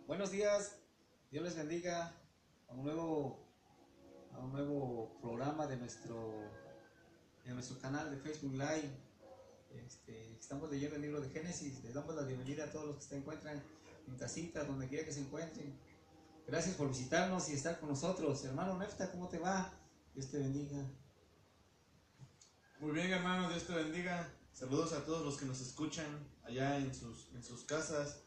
Buenos días, Dios les bendiga a un nuevo programa de nuestro canal de Facebook Live. Estamos leyendo el libro de Génesis. Les damos la bienvenida a todos los que se encuentran en casita, donde quiera que se encuentren. Gracias por visitarnos y estar con nosotros. Hermano Nefta, ¿cómo te va? Dios te bendiga. Muy bien, hermano, Dios te bendiga. Saludos a todos los que nos escuchan allá en sus casas.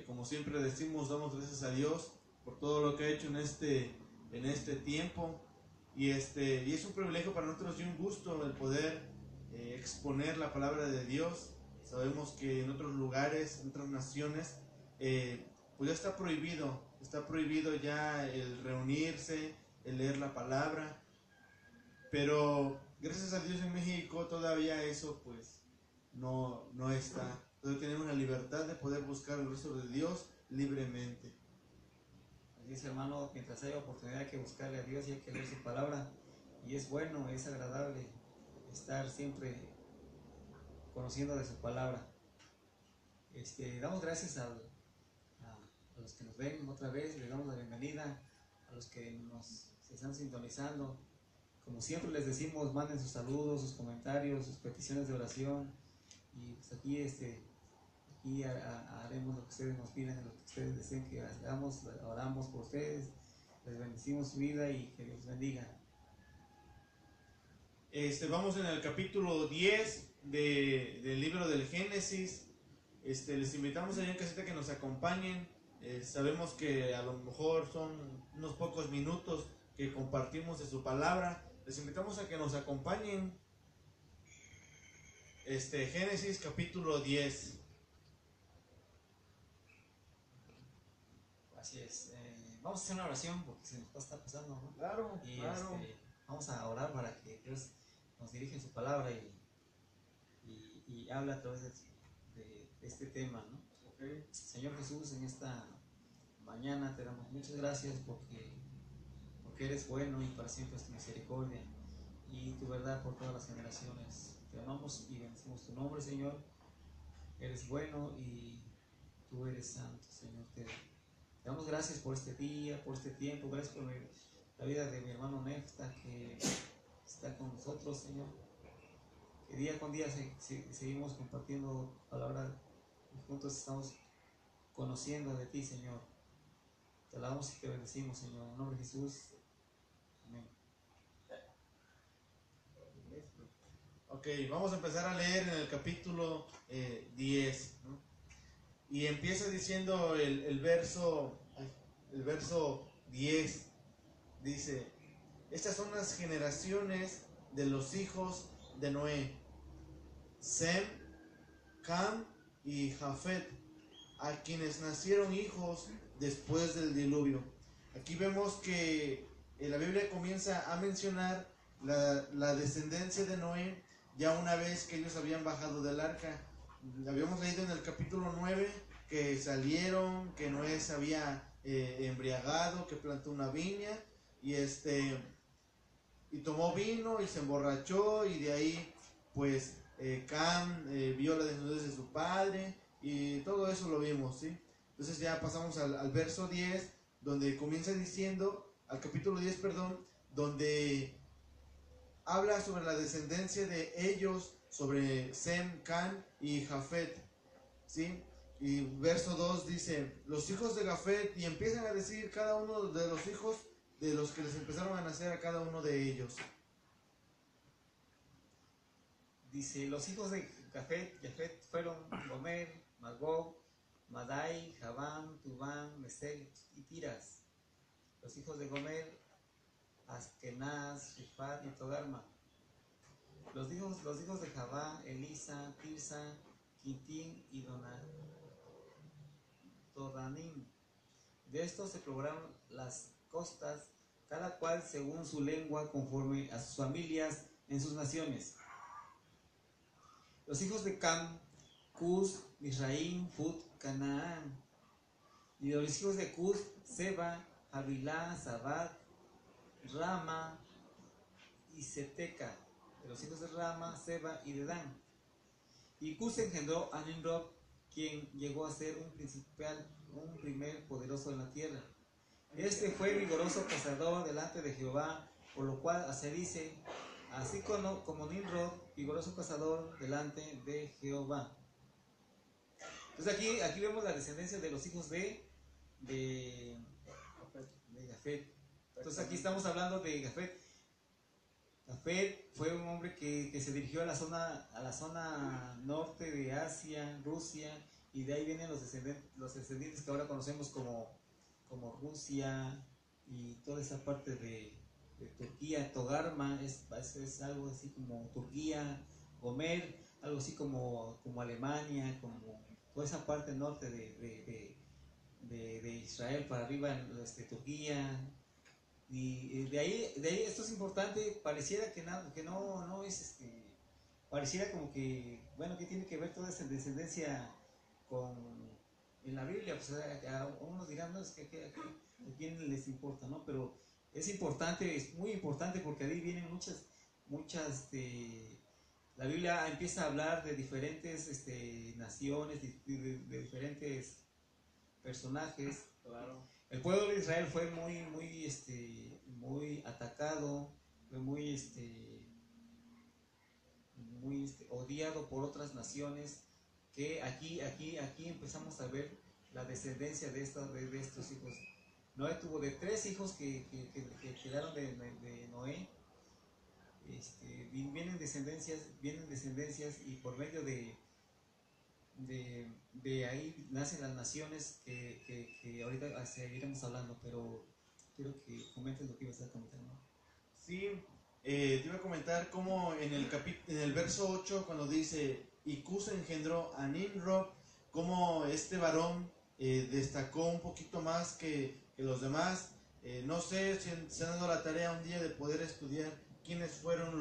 Como siempre decimos, damos gracias a Dios por todo lo que ha hecho en este tiempo. Y es un privilegio para nosotros y un gusto el poder exponer la palabra de Dios. Sabemos que en otros lugares, en otras naciones, pues ya está prohibido ya el reunirse, el leer la palabra. Pero gracias a Dios en México todavía eso pues no está. Entonces tenemos la libertad de poder buscar el rostro de Dios libremente. Así es, hermano, mientras haya oportunidad hay que buscarle a Dios y hay que leer su palabra. Y es bueno, es agradable estar siempre conociendo de su palabra. Damos gracias a los que nos ven otra vez, les damos la bienvenida a los que se están sintonizando. Como siempre les decimos, manden sus saludos, sus comentarios, sus peticiones de oración. Y pues aquí haremos lo que ustedes nos piden, lo que ustedes deseen que hagamos, oramos por ustedes, les bendecimos su vida y que Dios los bendiga. Vamos en el capítulo 10 del libro del Génesis. Les invitamos allá en casita que nos acompañen. Sabemos que a lo mejor son unos pocos minutos que compartimos de su palabra. Les invitamos a que nos acompañen. Génesis capítulo 10. Así es. Vamos a hacer una oración porque se nos está pasando, ¿no? Claro, Y claro. vamos a orar para que Dios nos dirija en su palabra y habla a través de este tema, ¿no? Okay. Señor Jesús, en esta mañana te damos muchas gracias porque eres bueno y para siempre es tu misericordia y tu verdad por todas las generaciones. Te amamos y bendecimos tu nombre, Señor. Eres bueno y tú eres santo, Señor. Te damos gracias por este día, por este tiempo. Gracias por la vida de mi hermano Nefta que está con nosotros, Señor. Que día con día seguimos compartiendo palabra y juntos estamos conociendo de ti, Señor. Te alabamos y te bendecimos, Señor. En nombre de Jesús. Amén. Ok, vamos a empezar a leer en el capítulo 10, ¿no? Y empieza diciendo el verso 10. Dice: estas son las generaciones de los hijos de Noé, Sem, Cam y Jafet, a quienes nacieron hijos después del diluvio. Aquí vemos que la Biblia comienza a mencionar la descendencia de Noé ya una vez que ellos habían bajado del arca. Habíamos leído en el capítulo 9 que salieron, que Noé se había embriagado, que plantó una viña y tomó vino y se emborrachó, y de ahí pues Cam vio la desnudez de su padre y todo eso lo vimos, ¿sí? Entonces ya pasamos al verso 10, donde comienza diciendo, al capítulo 10, perdón, donde habla sobre la descendencia de ellos, sobre Sem, Cam y Jafet, ¿sí? Y verso 2 dice: los hijos de Jafet, y empiezan a decir cada uno de los hijos de los que les empezaron a nacer a cada uno de ellos. Dice: los hijos de Jafet fueron Gomer, Magog, Madai, Javán, Tubán, Mesec y Tiras. Los hijos de Gomer, Askenaz, Rifat y Togarma. Los hijos de Javá, Elisa, Tirsa, Quintín y Dodanim. De estos se poblaron las costas, cada cual según su lengua, conforme a sus familias en sus naciones. Los hijos de Cam, Cus, Misraim, Fut, Canaán. Y de los hijos de Cus, Seba, Havilá, Sabad, Rama y Seteca. De los hijos de Rama, Seba y Dedán. Y Cus engendró a Nimrod, quien llegó a ser un primer poderoso en la tierra. Este fue vigoroso cazador delante de Jehová, por lo cual se dice, así como Nimrod, vigoroso cazador delante de Jehová. Entonces aquí vemos la descendencia de los hijos de Jafet. Entonces aquí estamos hablando de Jafet. Jafet fue un hombre que se dirigió a la zona norte de Asia, Rusia, y de ahí vienen los descendientes que ahora conocemos como Rusia y toda esa parte de Turquía. Togarma es algo así como Turquía, Gomer, algo así como Alemania, como toda esa parte norte de Israel para arriba, Turquía. Y de ahí esto es importante. Pareciera que no es pareciera como que, bueno, que tiene que ver toda esa descendencia en la Biblia. Pues a unos dirán, no, es que a quién les importa, ¿no? Pero es importante, es muy importante, porque ahí vienen muchas la Biblia empieza a hablar de diferentes naciones, de diferentes personajes. Claro. El pueblo de Israel fue muy atacado, fue muy odiado por otras naciones, que aquí empezamos a ver la descendencia de estos hijos. Noé tuvo de 3 hijos que quedaron de Noé. Vienen descendencias, y por medio de ahí nacen las naciones que ahorita seguiremos hablando, pero quiero que comentes lo que ibas a comentar, ¿no? Sí, te iba a comentar cómo en el verso 8, cuando dice, y Cus engendró a Nimrod, cómo este varón destacó un poquito más que los demás. No sé si se han dado la tarea un día de poder estudiar quiénes fueron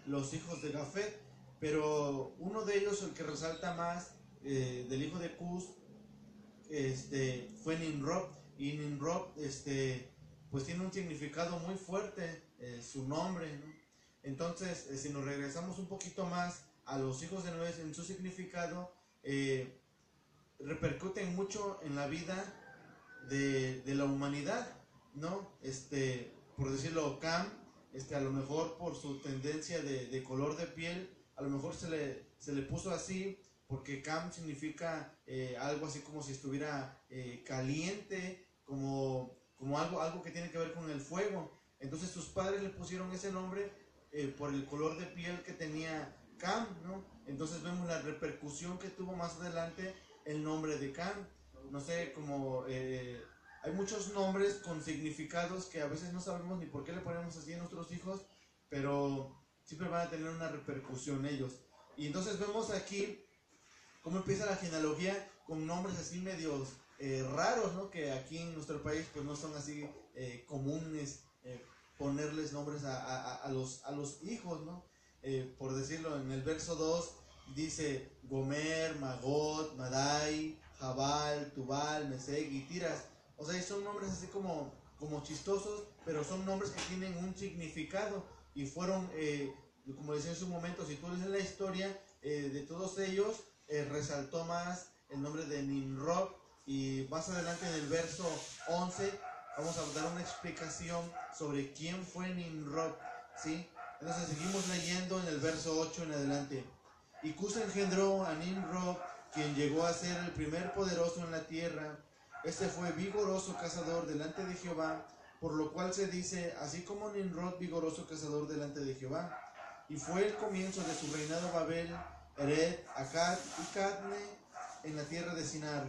los hijos de Jafet, pero uno de ellos, el que resalta más del hijo de Cus, fue Nimrod. Y Nimrod pues tiene un significado muy fuerte, su nombre, ¿no? Entonces, si nos regresamos un poquito más a los hijos de Noé en su significado, repercuten mucho en la vida de la humanidad, ¿no? Por decirlo, Cam, a lo mejor por su tendencia de color de piel, a lo mejor se le puso así porque Cam significa algo así como si estuviera caliente, como algo que tiene que ver con el fuego. Entonces sus padres le pusieron ese nombre por el color de piel que tenía Cam, ¿no? Entonces vemos la repercusión que tuvo más adelante el nombre de Cam. No sé, como hay muchos nombres con significados que a veces no sabemos ni por qué le ponemos así a nuestros hijos, pero siempre van a tener una repercusión ellos. Y entonces vemos aquí cómo empieza la genealogía con nombres así medios raros, ¿no? Que aquí en nuestro país pues no son así comunes ponerles nombres a los hijos, ¿no? Por decirlo, en el verso 2 dice Gomer, Magot, Madai, Jabal, Tubal, Mesec y Tiras. O sea, son nombres así como chistosos, pero son nombres que tienen un significado y fueron, como decía en su momento, si tú lees la historia de todos ellos, resaltó más el nombre de Nimrod. Y más adelante en el verso 11 vamos a dar una explicación sobre quién fue Nimrod, ¿sí? Entonces seguimos leyendo en el verso 8 en adelante. Y Cus engendró a Nimrod, quien llegó a ser el primer poderoso en la tierra. Este fue vigoroso cazador delante de Jehová, por lo cual se dice, así como Nimrod, vigoroso cazador delante de Jehová. Y fue el comienzo de su reinado Babel, Ered, Akkad y Cadne en la tierra de Sinar.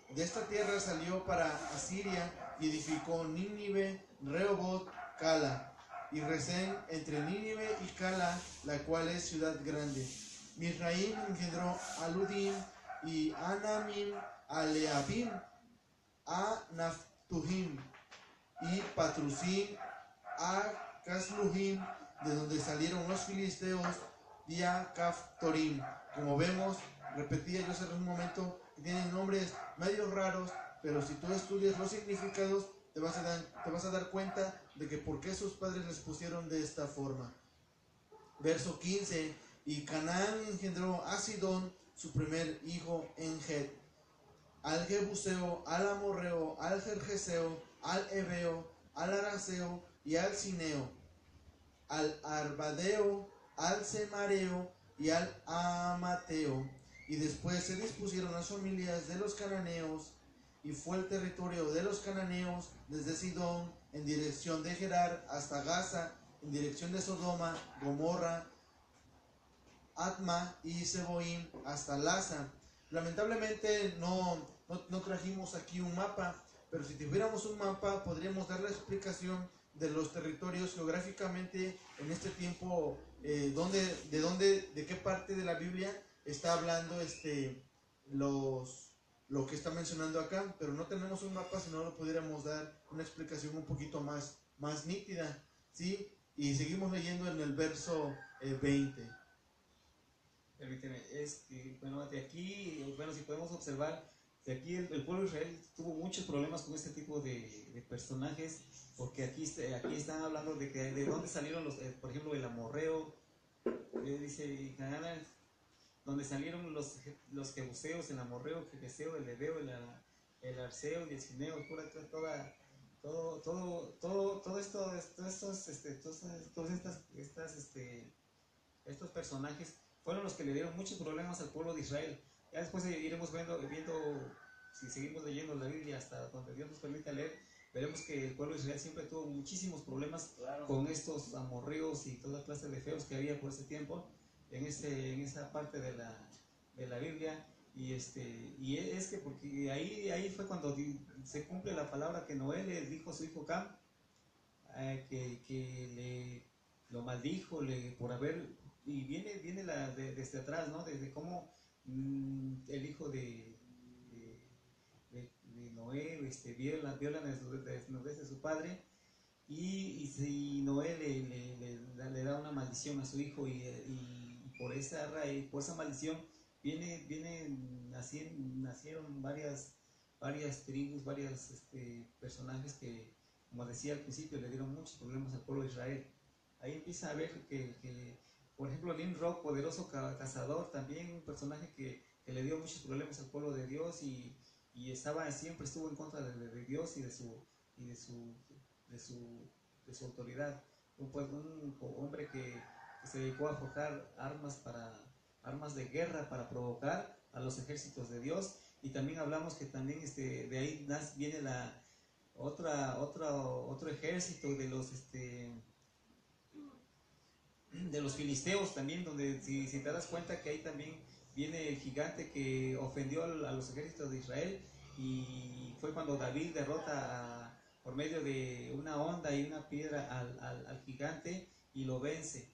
De esta tierra salió para Asiria y edificó Nínive, Rehoboth, Cala y Resén entre Nínive y Cala, la cual es ciudad grande. Misraim engendró a Ludim y Anamim, a Leabim, a Naphtuhim y Patrusim, a Casluhim, de donde salieron los filisteos, y a Caphtorim. Como vemos, repetía yo hace un momento, tienen nombres medio raros, pero si tú estudias los significados te vas a dar cuenta de que por qué sus padres les pusieron de esta forma. Verso 15, y Canaán engendró a Sidón, su primer hijo, en Het. al Jebuseo, al Amorreo, al Jerjeseo, al Ebeo, al Araceo y al Cineo, al Arbadeo, al Semareo y al Amateo. Y después se dispusieron las familias de los cananeos, y fue el territorio de los cananeos desde Sidón en dirección de Gerar hasta Gaza, en dirección de Sodoma, Gomorra, Atma y Seboim hasta Laza. Lamentablemente no trajimos aquí un mapa, pero si tuviéramos un mapa podríamos dar la explicación de los territorios geográficamente en este tiempo, de qué parte de la Biblia está hablando lo que está mencionando acá, pero no tenemos un mapa, si no lo pudiéramos dar una explicación un poquito más nítida, ¿sí? Y seguimos leyendo en el verso 20. Permíteme, bueno, de aquí, bueno, si podemos observar, de aquí el pueblo de Israel tuvo muchos problemas con este tipo de personajes, porque aquí están hablando de dónde salieron por ejemplo, el amorreo, dice Canaán, donde salieron los jebuseos, el amorreo, el jebuseo, el hebeo, el arceo y el cineo, estos personajes fueron los que le dieron muchos problemas al pueblo de Israel. Ya después iremos viendo, si seguimos leyendo la Biblia hasta donde Dios nos permita leer, veremos que el pueblo de Israel siempre tuvo muchísimos problemas con estos amorreos y toda clase de feos que había por ese tiempo en esa parte de la Biblia. Y es que porque ahí fue cuando se cumple la palabra que Noé le dijo a su hijo Cam, que lo maldijo por haber, y viene desde atrás, ¿no? Desde cómo el hijo de Noé viola la desnudez de su padre, y Noé le da una maldición a su hijo, y por esa raíz, por esa maldición nacieron varias tribus, varios personajes que, como decía al principio, le dieron muchos problemas al pueblo de Israel. Ahí empieza a ver que por ejemplo, Nimrod, poderoso cazador, también un personaje que le dio muchos problemas al pueblo de Dios, y siempre estuvo en contra de Dios y de su autoridad. Un hombre que se dedicó a forjar armas de guerra para provocar a los ejércitos de Dios. Y también hablamos que también de ahí viene otro ejército de los filisteos también, donde si te das cuenta que ahí también viene el gigante que ofendió a los ejércitos de Israel, y fue cuando David derrota por medio de una onda y una piedra al gigante y lo vence.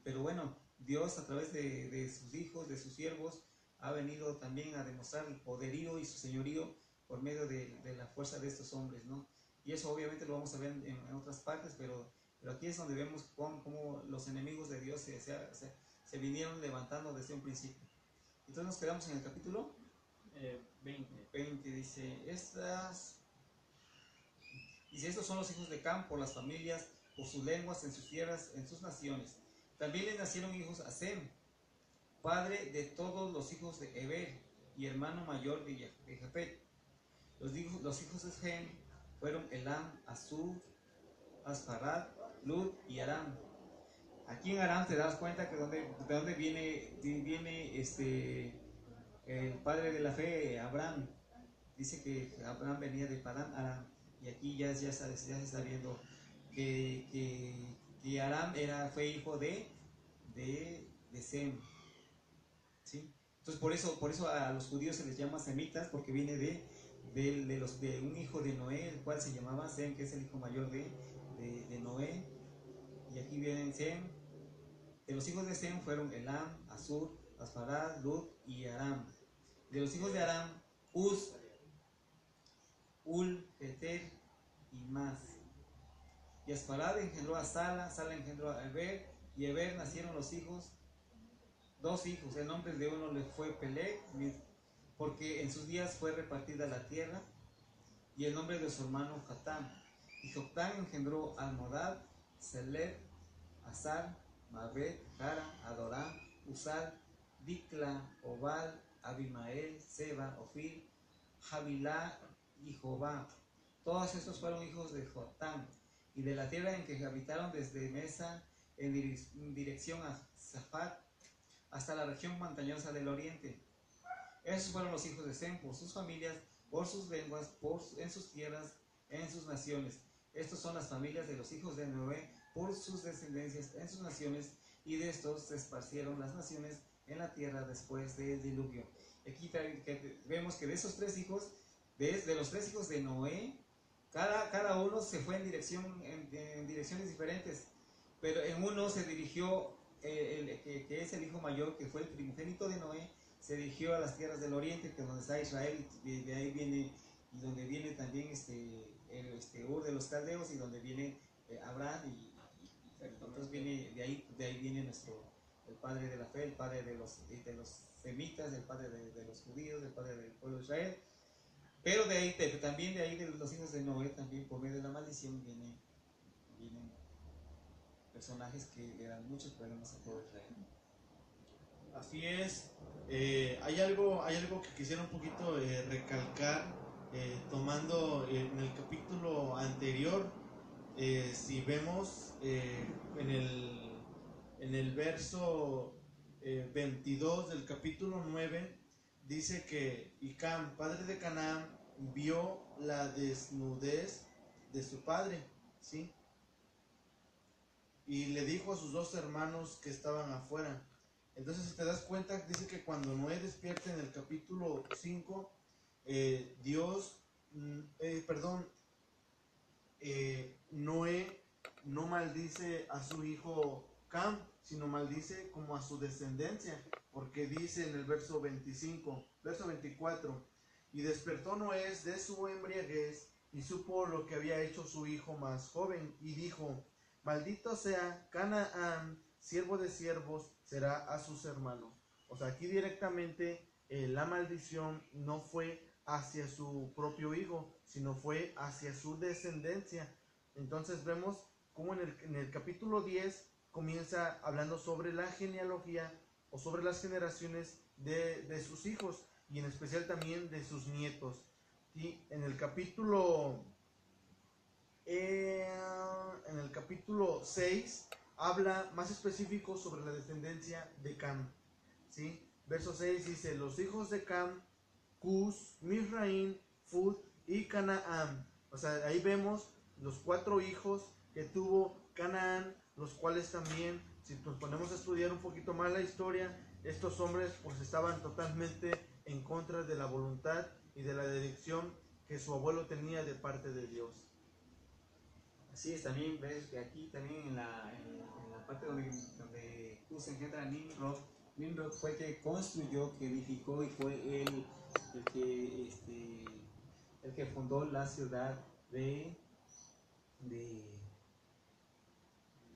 Pero bueno, Dios a través de sus hijos, de sus siervos, ha venido también a demostrar el poderío y su señorío por medio de la fuerza de estos hombres, ¿no? Y eso obviamente lo vamos a ver en otras partes, pero aquí es donde vemos cómo los enemigos de Dios se vinieron levantando desde un principio. Entonces nos quedamos en el capítulo 20. Dice, estos son los hijos de Cam por las familias, por sus lenguas, en sus tierras, en sus naciones. También le nacieron hijos a Sem, padre de todos los hijos de Eber y hermano mayor de Jafet. Los hijos de Sem fueron Elam, Asur, Asparad, Lud y Aram. Aquí en Aram te das cuenta que de dónde viene el padre de la fe, Abraham. Dice que Abraham venía de Padán Aram, y aquí ya se está viendo que Aram fue hijo de Sem, ¿sí? Entonces por eso a los judíos se les llama semitas, porque viene de un hijo de Noé, el cual se llamaba Sem, que es el hijo mayor de Noé. Y aquí vienen Sem. De los hijos de Sem fueron Elam, Asur, Asparad, Lud y Aram. De los hijos de Aram, Uz, Ul, Heter y Mas. Y Asparad engendró a Sala engendró a Eber, y Eber nacieron dos hijos. El nombre de uno le fue Peleg, porque en sus días fue repartida la tierra, y el nombre de su hermano Jotam. Y Jotam engendró a Almodad, Seled, Azar, Mabet, Jara, Adoram, Usal, Dikla, Obal, Abimael, Seba, Ofir, Javilá y Jobá. Todos estos fueron hijos de Jotam, y de la tierra en que habitaron desde Mesa en dirección a Zafat hasta la región montañosa del oriente. Esos fueron los hijos de Sem por sus familias, por sus lenguas, en sus tierras, en sus naciones. Estos son las familias de los hijos de Noé por sus descendencias en sus naciones, y de estos se esparcieron las naciones en la tierra después del diluvio. Aquí vemos que de esos tres hijos, de los tres hijos de Noé, cada uno se fue en direcciones diferentes, pero en uno se dirigió, que es el hijo mayor, que fue el primogénito de Noé, se dirigió a las tierras del oriente, que es donde está Israel, y de ahí viene, y donde viene también Ur de los Caldeos, y donde viene Abraham, y entonces viene, de ahí viene el padre de la fe, el padre de los semitas, el padre de los judíos, el padre del pueblo de Israel. Pero también de ahí de los hijos de Noé, también por medio de la maldición vienen personajes que le dan muchos problemas al pueblo de Israel. Así es. Hay algo que quisiera un poquito recalcar, tomando en el capítulo anterior. Si vemos en el verso 22 del capítulo 9, dice que Hicam, padre de Canaán, vio la desnudez de su padre, ¿sí? Y le dijo a sus dos hermanos que estaban afuera. Entonces, si te das cuenta, dice que cuando Noé despierta en el capítulo 5, Noé no maldice a su hijo Cam, sino maldice como a su descendencia, porque dice en el verso 24, y despertó Noé de su embriaguez y supo lo que había hecho su hijo más joven, y dijo: maldito sea Canaán, siervo de siervos será a sus hermanos. O sea, aquí directamente la maldición no fue hacia su propio hijo, sino fue hacia su descendencia. Entonces vemos cómo en el capítulo 10 comienza hablando sobre la genealogía o sobre las generaciones de sus hijos, y en especial también de sus nietos. Y en el capítulo 6 habla más específico sobre la descendencia de Cam, ¿sí? Verso 6 dice: los hijos de Cam, Cus, Misraim, Fud y Canaán. O sea, ahí vemos los 4 hijos que tuvo Canaán, los cuales también, si nos ponemos a estudiar un poquito más la historia, estos hombres pues estaban totalmente en contra de la voluntad y de la dirección que su abuelo tenía de parte de Dios. Así es, también ves que aquí también en la parte donde Cus engendra a Nimrod fue el que construyó, que edificó, y fue él el que fundó la ciudad de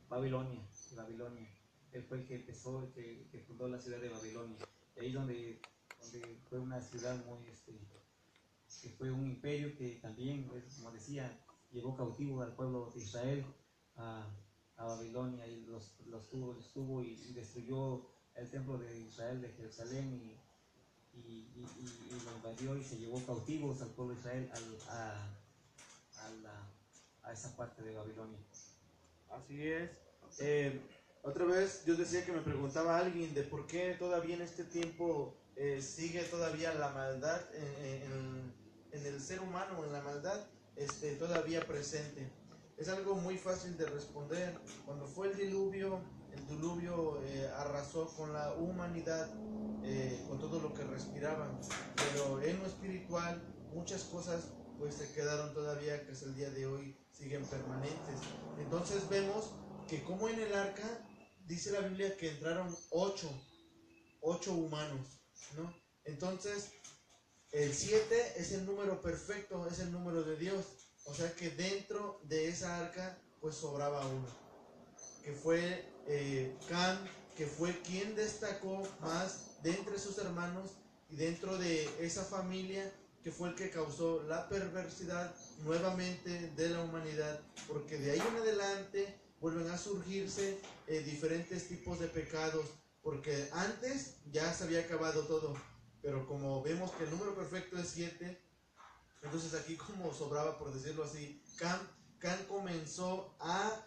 Babilonia. Él fue el que empezó, que fundó la ciudad de Babilonia. De ahí donde fue una ciudad que fue un imperio que también, como decía, llevó cautivo al pueblo de Israel a Babilonia, y los tuvo y destruyó el templo de Israel de Jerusalén, y lo invadió y se llevó cautivos al pueblo de Israel a esa parte de Babilonia. Así es. Otra vez yo decía que me preguntaba a alguien de por qué todavía en este tiempo sigue todavía la maldad en el ser humano, en la maldad todavía presente. Es algo muy fácil de responder. Cuando fue el diluvio arrasó con la humanidad, con todo lo que respiraban, pero en lo espiritual muchas cosas pues se quedaron todavía, que es el día de hoy siguen permanentes. Entonces vemos que como en el arca dice la Biblia que entraron 8 humanos, ¿no? Entonces el 7 es el número perfecto, es el número de Dios. O sea que dentro de esa arca pues sobraba uno, que fue Cam, que fue quien destacó más de entre sus hermanos y dentro de esa familia, que fue el que causó la perversidad nuevamente de la humanidad, porque de ahí en adelante vuelven a surgirse diferentes tipos de pecados, porque antes ya se había acabado todo, pero como vemos que el número perfecto es 7, Entonces aquí, como sobraba, por decirlo así, Can comenzó a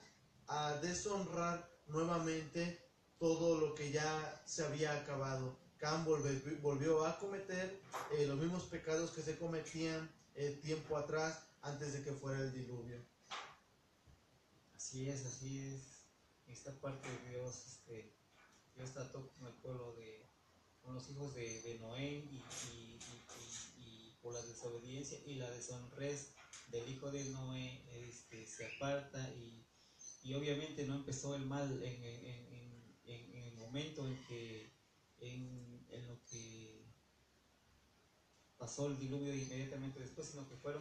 deshonrar nuevamente todo lo que ya se había acabado. Can volvió a cometer los mismos pecados que se cometían tiempo atrás, antes de que fuera el diluvio. Así es, así es. Esta parte de Dios, Dios trató con el pueblo con los hijos de Noé y por la desobediencia y la deshonrez del hijo de Noé, se aparta y obviamente no empezó el mal en el momento en lo que pasó el diluvio inmediatamente después, sino que fue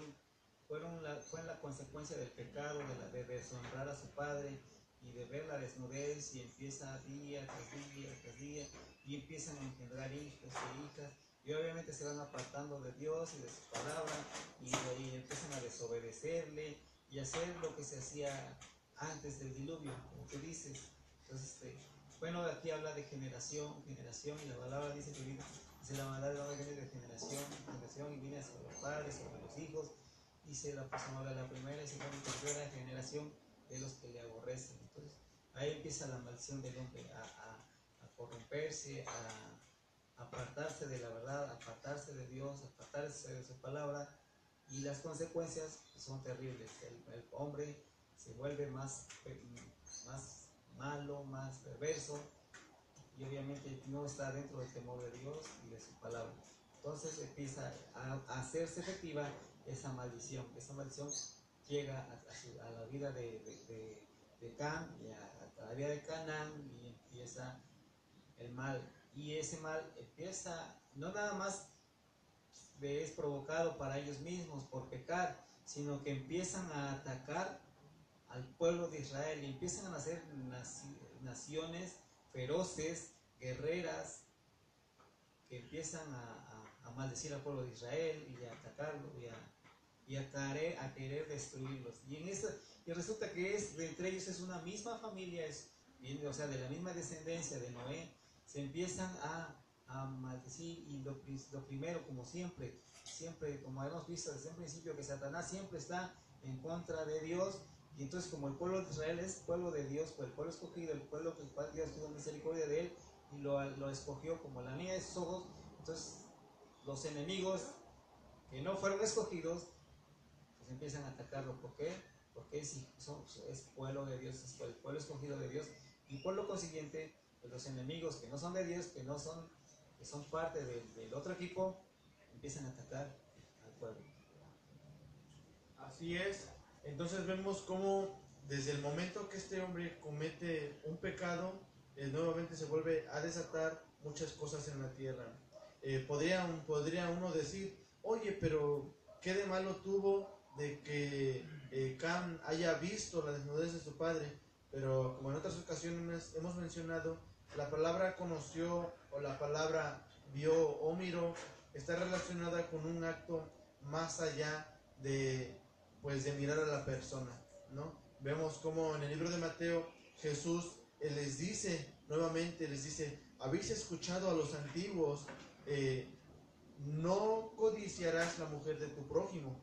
la consecuencia del pecado, de deshonrar a su padre y de ver la desnudez, y empieza día tras día tras día, y empiezan a engendrar hijos e hijas, y obviamente se van apartando de Dios y de su palabra, y empiezan a desobedecerle y hacer lo que se hacía antes del diluvio, como tú dices. Entonces, bueno, aquí habla de generación, y la palabra dice que dice la maldad viene de generación en generación, y viene sobre los padres, sobre los hijos. Dice la persona de la primera y segunda y tercera generación de los que le aborrecen. Entonces, ahí empieza la maldición del hombre a corromperse, a apartarse de la verdad, a apartarse de Dios, a apartarse de su palabra, y las consecuencias son terribles. El hombre se vuelve más malo, más perverso, y obviamente no está dentro del temor de Dios y de su palabra. Entonces empieza a hacerse efectiva esa maldición. Esa maldición llega a la vida de Cam y a la vida de Canaán, y empieza el mal. Y ese mal empieza, no nada más es provocado para ellos mismos por pecar, sino que empiezan a atacar al pueblo de Israel y empiezan a nacer naciones feroces, guerreras, que empiezan a maldecir al pueblo de Israel y a atacarlo y a querer destruirlos. Y resulta que entre ellos es una misma familia, o sea, de la misma descendencia de Noé. Se empiezan a maldecir, y lo primero, como siempre, como hemos visto desde un principio, que Satanás siempre está en contra de Dios. Y entonces, como el pueblo de Israel es pueblo de Dios, pues el pueblo escogido, el pueblo que el cual Dios tuvo misericordia de él y lo escogió como la niña de sus ojos, entonces los enemigos que no fueron escogidos, pues empiezan a atacarlo. ¿Por qué? Porque es pueblo de Dios, es el pueblo escogido de Dios, y por lo consiguiente, pues los enemigos que no son de Dios, que son parte del otro equipo, empiezan a atacar al pueblo. Así es. Entonces vemos cómo desde el momento que este hombre comete un pecado, nuevamente se vuelve a desatar muchas cosas en la tierra. Podría uno decir, oye, pero ¿qué de malo tuvo de que Cam haya visto la desnudez de su padre? Pero como en otras ocasiones hemos mencionado, la palabra conoció o la palabra vio o miró está relacionada con un acto más allá de mirar a la persona, ¿no? Vemos como en el libro de Mateo Jesús les dice nuevamente, habéis escuchado a los antiguos, no codiciarás la mujer de tu prójimo.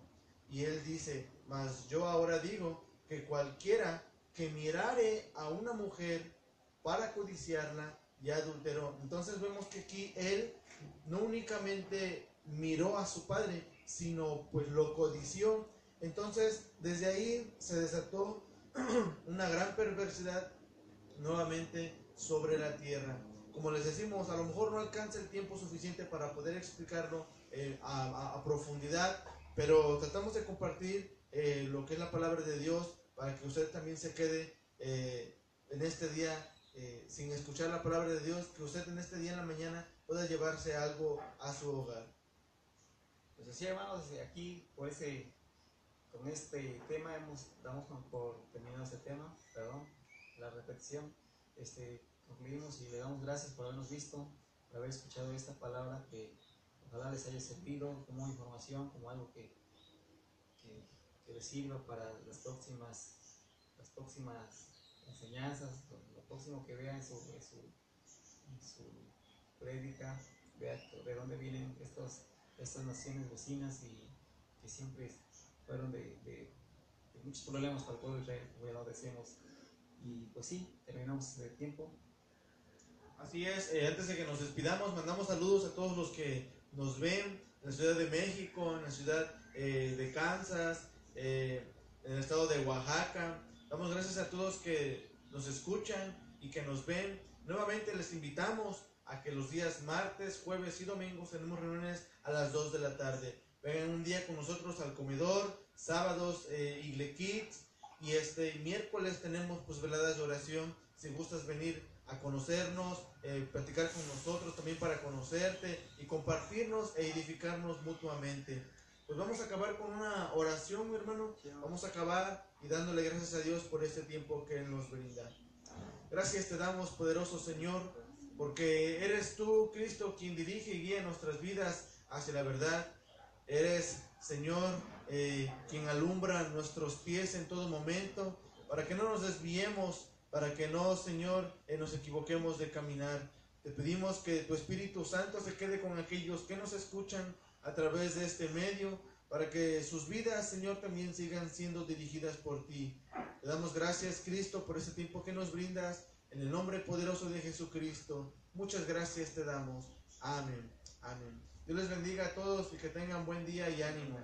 Y él dice, mas yo ahora digo que cualquiera que mirare a una mujer para codiciarla, ya adulteró. Entonces vemos que aquí él no únicamente miró a su padre, sino pues lo codició. Entonces desde ahí se desató una gran perversidad nuevamente sobre la tierra. Como les decimos, a lo mejor no alcanza el tiempo suficiente para poder explicarlo a profundidad, pero tratamos de compartir lo que es la palabra de Dios para que usted también se quede en este día sin escuchar la palabra de Dios, que usted en este día en la mañana pueda llevarse algo a su hogar. Pues así, hermanos, aquí con este tema damos por terminado este tema, perdón, la repetición. Concluimos y le damos gracias por habernos visto, por haber escuchado esta palabra, que ojalá les haya servido como información, como algo que les sirva para las próximas enseñanzas, lo próximo que vean en su prédica, vea de dónde vienen estas naciones vecinas, y que siempre fueron de muchos problemas para el pueblo de Israel, como ya lo decíamos. Y pues sí, terminamos el tiempo. Así es, antes de que nos despidamos, mandamos saludos a todos los que nos ven en la Ciudad de México, en la ciudad de Kansas, en el estado de Oaxaca. Damos gracias a todos que nos escuchan y que nos ven. Nuevamente les invitamos a que los días martes, jueves y domingos tenemos reuniones a las 2 de la tarde. Vengan un día con nosotros al comedor, sábados Igle Kids, y miércoles tenemos pues veladas de oración. Si gustas venir a conocernos, platicar con nosotros también para conocerte y compartirnos e edificarnos mutuamente. Pues vamos a acabar con una oración, mi hermano. Vamos a acabar y dándole gracias a Dios por este tiempo que Él nos brinda. Gracias te damos, poderoso Señor, porque eres tú, Cristo, quien dirige y guía nuestras vidas hacia la verdad. Eres, Señor, quien alumbra nuestros pies en todo momento, para que no nos desviemos, para que no, Señor, nos equivoquemos de caminar. Te pedimos que tu Espíritu Santo se quede con aquellos que nos escuchan a través de este medio, para que sus vidas, Señor, también sigan siendo dirigidas por ti. Te damos gracias, Cristo, por ese tiempo que nos brindas, en el nombre poderoso de Jesucristo. Muchas gracias te damos. Amén. Amén. Dios les bendiga a todos y que tengan buen día y ánimo.